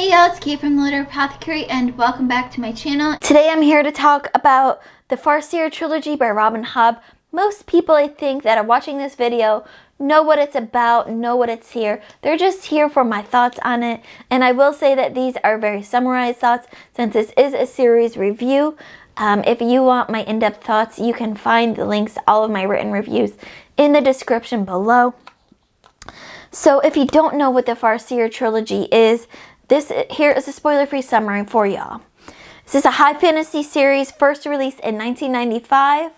Hey y'all, it's Kate from the Apothecary and welcome back to my channel. Today I'm here to talk about the Farseer Trilogy by Robin Hobb. Most people, I think, that are watching this video know what it's about, know what it's here. They're just here for my thoughts on it. And I will say that these are very summarized thoughts since this is a series review. If you want my in-depth thoughts, you can find the links to all of my written reviews in the description below. So if you don't know what the Farseer Trilogy is, here is a spoiler-free summary for y'all. This is a high fantasy series first released in 1995.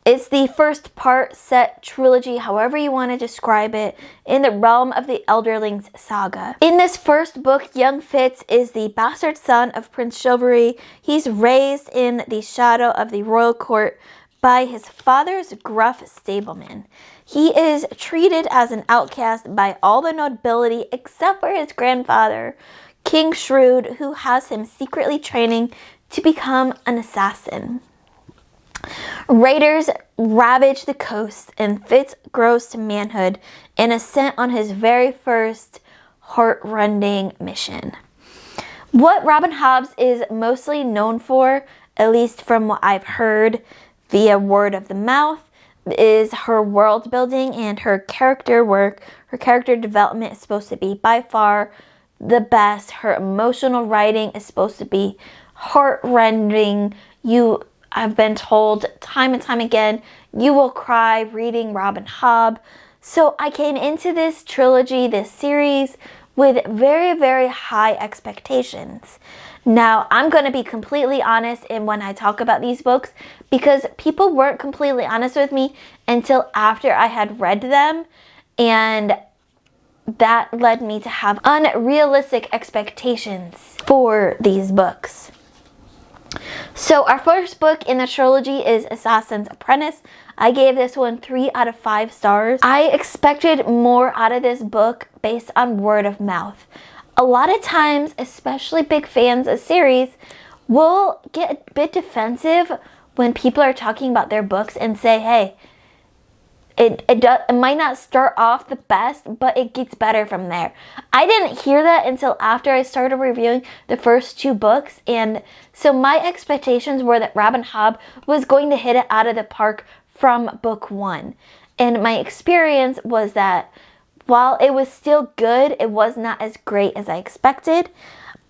It's the first part set trilogy, however you want to describe it, in the realm of the Elderlings saga. In this first book, young Fitz is the bastard son of Prince Chivalry. He's raised in the shadow of the royal court by his father's gruff stableman. He is treated as an outcast by all the nobility except for his grandfather, King Shrewd, who has him secretly training to become an assassin. Raiders ravage the coast and Fitz grows to manhood and is sent on his very first heart-rending mission. What Robin Hobb is mostly known for, at least from what I've heard via word of the mouth, is her world building and her character work. Her character development is supposed to be by far the best. Her emotional writing is supposed to be heart-rending. I've been told time and time again, you will cry reading Robin Hobb. So I came into this trilogy, this series, with very, very high expectations. Now, I'm going to be completely honest in when I talk about these books because people weren't completely honest with me until after I had read them, and that led me to have unrealistic expectations for these books. So our first book in the trilogy is Assassin's Apprentice. I gave this one 3 out of 5 stars. I expected more out of this book based on word of mouth. A lot of times, especially big fans of series, will get a bit defensive when people are talking about their books and say, hey, it might not start off the best, but it gets better from there. I didn't hear that until after I started reviewing the first 2 books, and so my expectations were that Robin Hobb was going to hit it out of the park from book 1. And my experience was that while it was still good, it was not as great as I expected.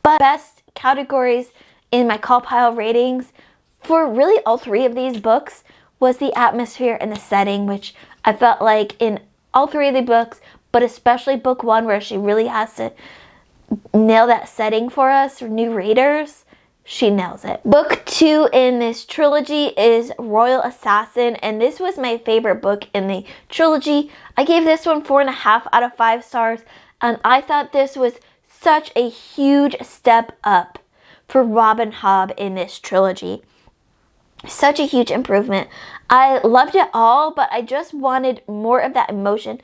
But best categories in my call pile ratings for really all 3 of these books was the atmosphere and the setting, which I felt like in all 3 of the books, but especially book 1 where she really has to nail that setting for us, new readers, she nails it. Book 2 in this trilogy is Royal Assassin, and this was my favorite book in the trilogy. I gave this one 4.5 out of 5 stars, and I thought this was such a huge step up for Robin Hobb in this trilogy. Such a huge improvement. I loved it all, but I just wanted more of that emotion.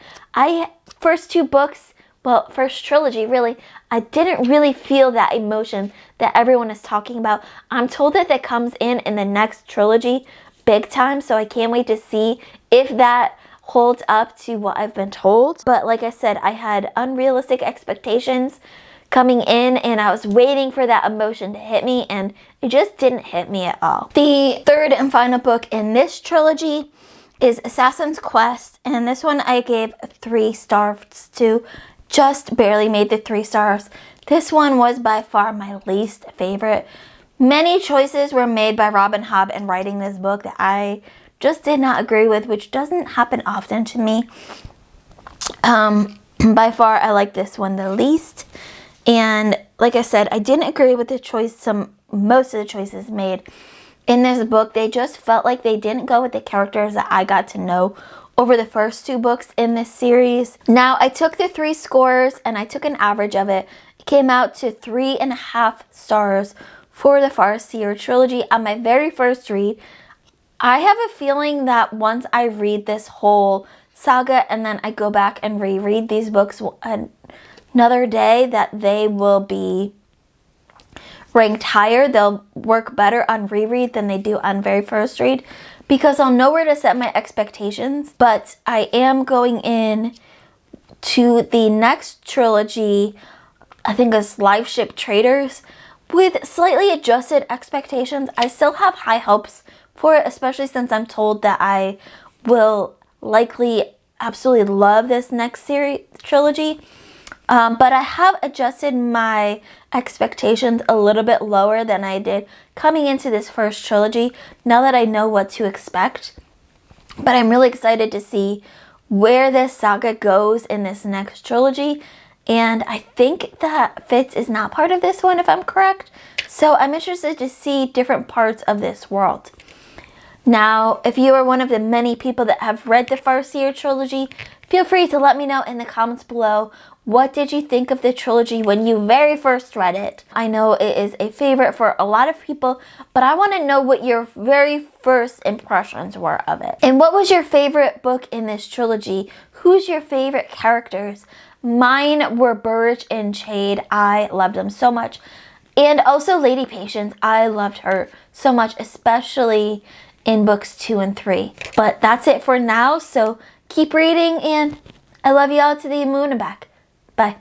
First 2 books, well, first trilogy really, I didn't really feel that emotion that everyone is talking about. I'm told that comes in the next trilogy big time, so I can't wait to see if that holds up to what I've been told. But like I said, I had unrealistic expectations coming in, and I was waiting for that emotion to hit me, and it just didn't hit me at all. The third and final book in this trilogy is Assassin's Quest, and this one I gave 3 stars to. Just barely made the 3 stars. This one was by far my least favorite. Many choices were made by Robin Hobb in writing this book that I just did not agree with, which doesn't happen often to me. By far, I like this one the least. And like I said, I didn't agree with most of the choices made in this book. They just felt like they didn't go with the characters that I got to know over the first 2 books in this series. Now, I took the 3 scores and I took an average of it. It came out to 3.5 stars for the Farseer Trilogy on my very first read. I have a feeling that once I read this whole saga and then I go back and reread these books another day, that they will be ranked higher. They'll work better on reread than they do on very first read, because I'll know where to set my expectations. But I am going in to the next trilogy I think it's Live Ship Traders. With slightly adjusted expectations, I still have high hopes for it, especially since I'm told that I will likely absolutely love this next series trilogy. But I have adjusted my expectations a little bit lower than I did coming into this first trilogy, now that I know what to expect. But I'm really excited to see where this saga goes in this next trilogy. And I think that Fitz is not part of this one, if I'm correct. So I'm interested to see different parts of this world. Now, if you are one of the many people that have read the Farseer Trilogy, feel free to let me know in the comments below. What did you think of the trilogy when you very first read it? I know it is a favorite for a lot of people, but I want to know what your very first impressions were of it. And what was your favorite book in this trilogy? Who's your favorite characters? Mine were Burge and Chade. I loved them so much. And also Lady Patience. I loved her so much, especially in books 2 and 3. But that's it for now, so keep reading, and I love you all to the moon and back. Bye.